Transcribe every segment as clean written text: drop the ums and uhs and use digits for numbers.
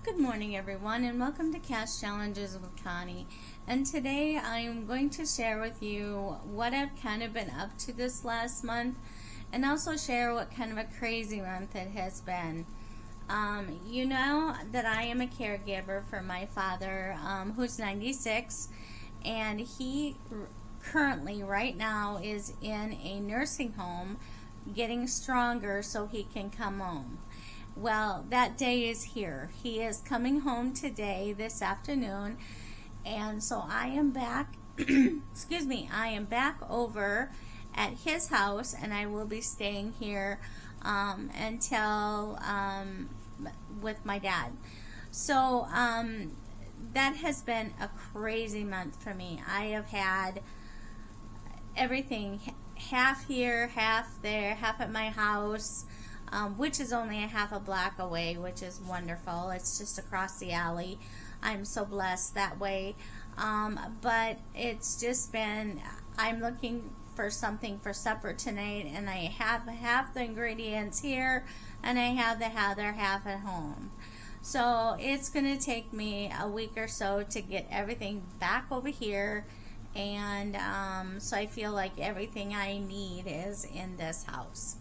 Good morning, everyone, and welcome to Cash Challenges with Connie. And today I'm going to share with you what I've kind of been up to this last month, and also share what kind of a crazy month it has been. You know that I am a caregiver for my father, who's 96, and he currently, right now, is in a nursing home getting stronger so he can come home. Well, that day is here. He is coming home today, this afternoon, and so I am back, excuse me, I am back over at his house, and I will be staying here until with my dad. So that has been a crazy month for me. I have had everything, half here, half there, half at my house, which is only a half a block away, which is wonderful. It's just across the alley. I'm so blessed that way. But it's just been, I'm looking for something for supper tonight, and I have half the ingredients here, and I have the other half at home. So it's going to take me a week or so to get everything back over here, and so I feel like everything I need is in this house.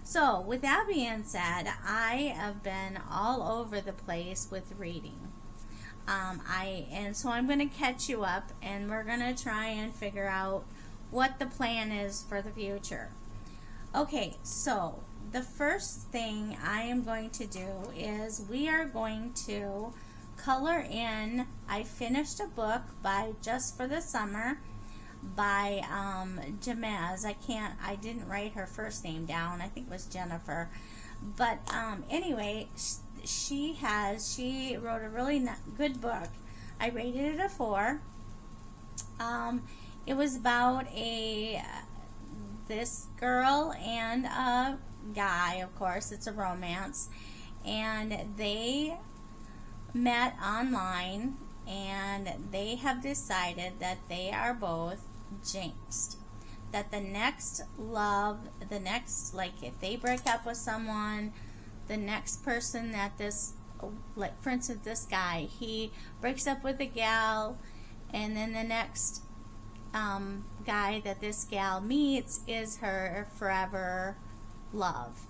So with that being said, I have been all over the place with reading. So I'm going to catch you up, and we're going to try and figure out what the plan is for the future. Okay, so the first thing I am going to do is we are going to color in. I finished a book by Just for the Summer by Jamaz. I didn't write her first name down. I think it was Jennifer. But anyway, she wrote a really good book. I rated it a 4. It was about this girl and a guy, of course. It's a romance. And they met online, and they have decided that they are both jinxed. That the next love, like if they break up with someone, the next person that this, like for instance this guy, he breaks up with a gal, and then the next guy that this gal meets is her forever love.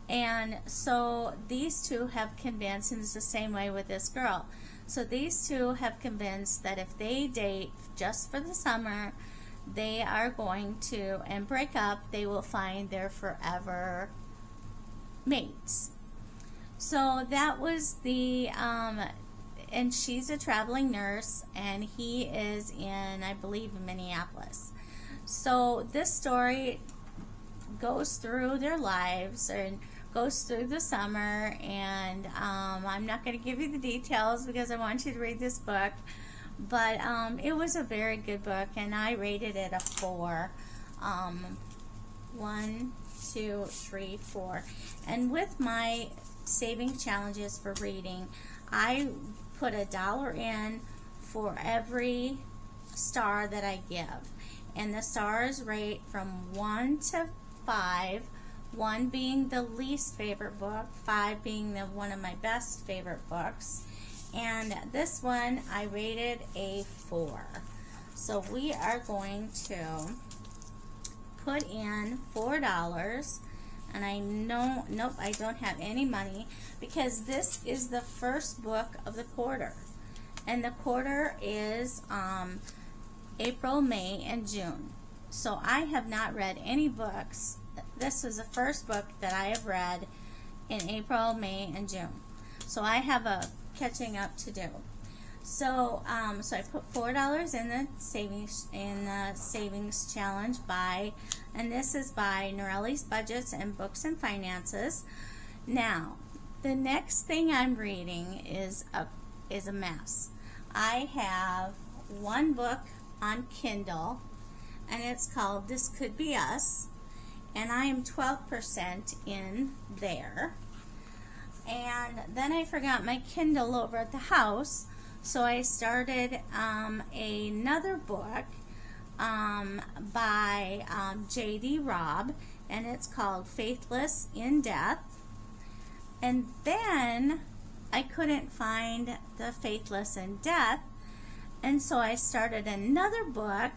And so these two have convinced, and it's the same way with this girl. So these two have convinced that if they date just for the summer, they are going to, and break up, they will find their forever mates. So that was the, and she's a traveling nurse, and he is in, I believe, Minneapolis. So this story goes through their lives and goes through the summer, and I'm not going to give you the details because I want you to read this book, but it was a very good book, and I rated it a 4. 1, 2, 3, 4. And with my saving challenges for reading, I put $1 in for every star that I give, and the stars rate from 1 to 5, 1 being the least favorite book, 5 being one of my best favorite books, and this one I rated a 4. So we are going to put in $4, and I know, nope, I don't have any money because this is the first book of the quarter, and the quarter is April, May, and June. So I have not read any books. This was the first book that I have read in April, May, and June. So I have a catching up to do. So so I put $4 in the savings challenge and this is by Norelli's Budgets and Books and Finances. Now, the next thing I'm reading is a mess. I have one book on Kindle, and it's called This Could Be Us, and I am 12% in there. And then I forgot my Kindle over at the house, so I started another book by J.D. Robb, and it's called Faithless in Death. And then I couldn't find The Faithless in Death, and so I started another book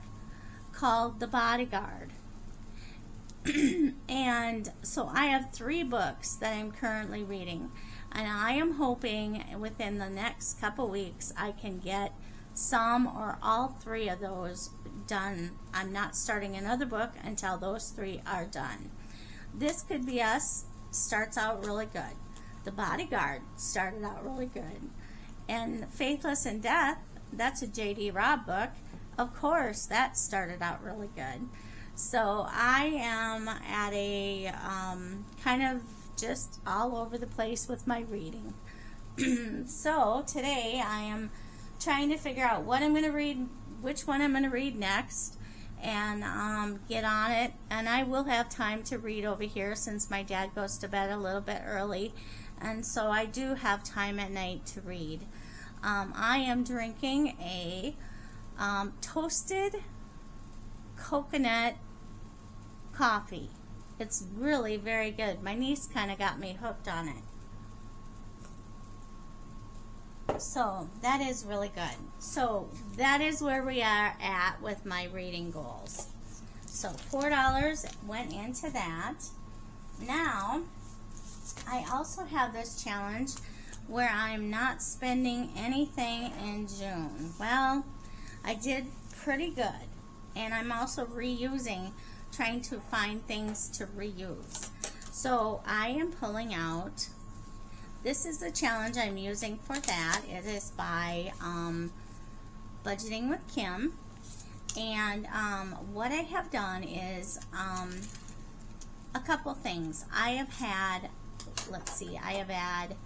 called The Bodyguard. And so I have 3 books that I'm currently reading, and I am hoping within the next couple weeks I can get some or all 3 of those done. I'm not starting another book until those 3 are done. This Could Be Us starts out really good. The Bodyguard started out really good. And Faithless in Death, that's a J.D. Robb book. Of course, that started out really good. So I am at a kind of just all over the place with my reading. So today I am trying to figure out what I'm going to read, which one I'm going to read next, and get on it. And I will have time to read over here since my dad goes to bed a little bit early, and so I do have time at night to read. I am drinking a toasted coconut coffee. It's really very good. My niece kind of got me hooked on it. So that is really good. So that is where we are at with my reading goals. So $4 went into that. Now, I also have this challenge where I'm not spending anything in June. Well, I did pretty good. And I'm also reusing, trying to find things to reuse. So I am pulling out, this is the challenge I'm using for that. It is by Budgeting with Kim. And what I have done is a couple things. I have had, let's see, I have had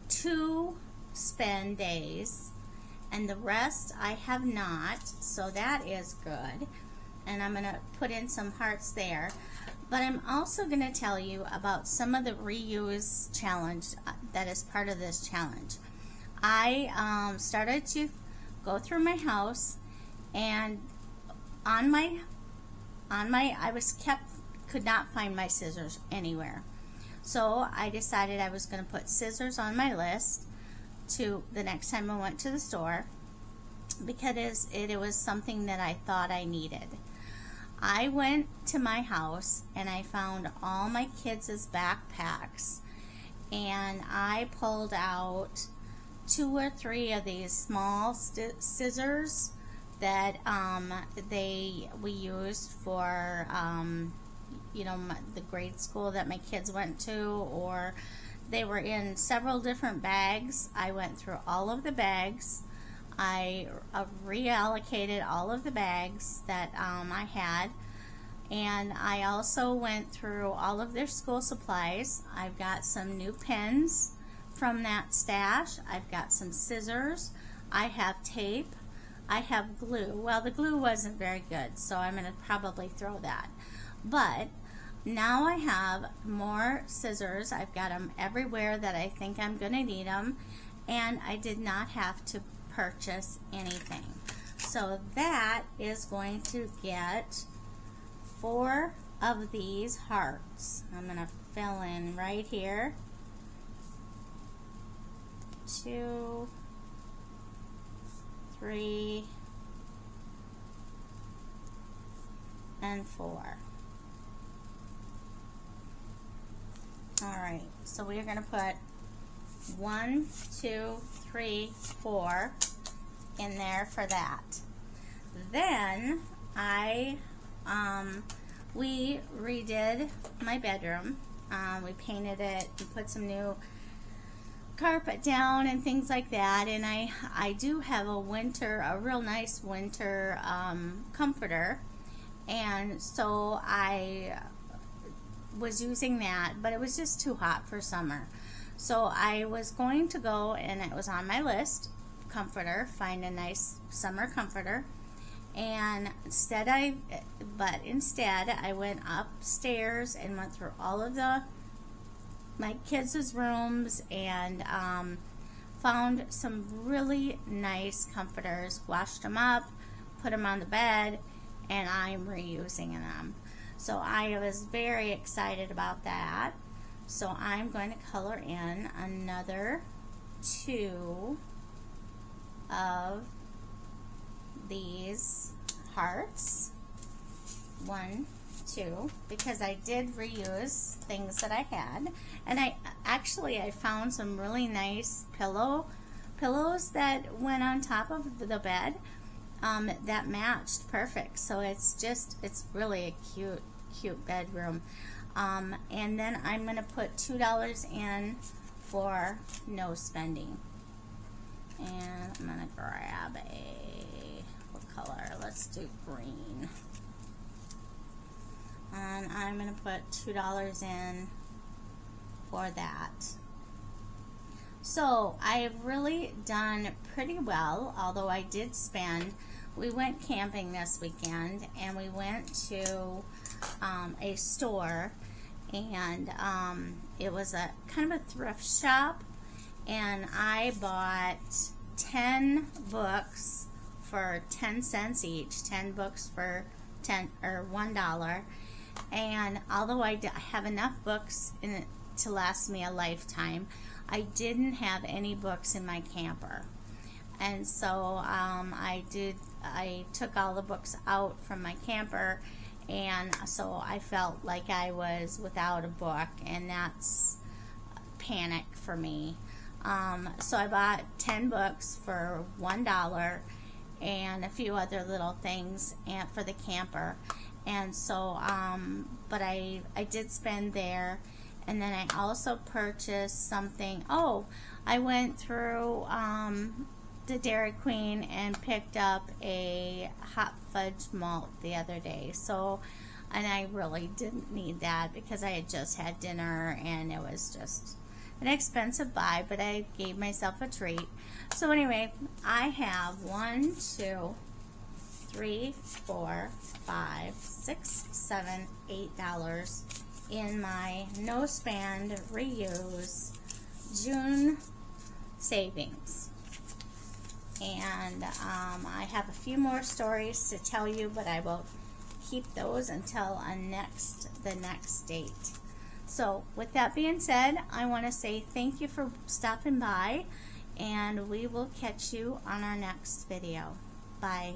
2 spend days, and the rest I have not, so that is good. And I'm going to put in some hearts there. But I'm also going to tell you about some of the reuse challenge that is part of this challenge. I started to go through my house, and could not find my scissors anywhere. So I decided I was going to put scissors on my list to the next time I went to the store, because it was something that I thought I needed. I went to my house and I found all my kids' backpacks, and I pulled out 2 or 3 of these small scissors that we used for the grade school that my kids went to, or they were in several different bags. I went through all of the bags. I reallocated all of the bags that I had, and I also went through all of their school supplies. I've got some new pens from that stash. I've got some scissors. I have tape. I have glue. Well, the glue wasn't very good, so I'm going to probably throw that. But now I have more scissors. I've got them everywhere that I think I'm going to need them, and I did not have to purchase anything. So that is going to get 4 of these hearts. I'm going to fill in right here. 2, 3, and 4. Alright, so we're going to put 1, 2, 3, 4 in there for that. Then we redid my bedroom. We painted it and put some new carpet down and things like that. And I do have a real nice winter comforter, and so I was using that, but it was just too hot for summer. So I was going to go, and it was on my list, find a nice summer comforter. And instead I went upstairs and went through all of my kids' rooms and found some really nice comforters, washed them up, put them on the bed, and I'm reusing them. So I was very excited about that. So I'm going to color in another 2 of these hearts. 1, 2, because I did reuse things that I had, and I found some really nice pillows that went on top of the bed that matched perfect. So it's really a cute bedroom. And then I'm gonna put $2 in for no spending, and I'm gonna grab what color? Let's do green. And I'm going to put $2 in for that. So I've really done pretty well, although I did spend. We went camping this weekend, and we went to a store, and it was a kind of a thrift shop, and I bought 10 books for 10 cents each, 10 books for $1. And although I have enough books in it to last me a lifetime, I didn't have any books in my camper. And so I took all the books out from my camper, and so I felt like I was without a book, and that's panic for me. So I bought 10 books for $1 and a few other little things for the camper. And so, but I did spend there. And then I also purchased something. Oh, I went through the Dairy Queen and picked up a hot fudge malt the other day. So, and I really didn't need that because I had just had dinner, and it was just an expensive buy, but I gave myself a treat. So anyway, I have 1, 2, 3, 4, 5, 6, 7, $8 in my no spend reuse June savings. And I have a few more stories to tell you, but I will keep those until the next date. So with that being said, I want to say thank you for stopping by, and we will catch you on our next video. Bye.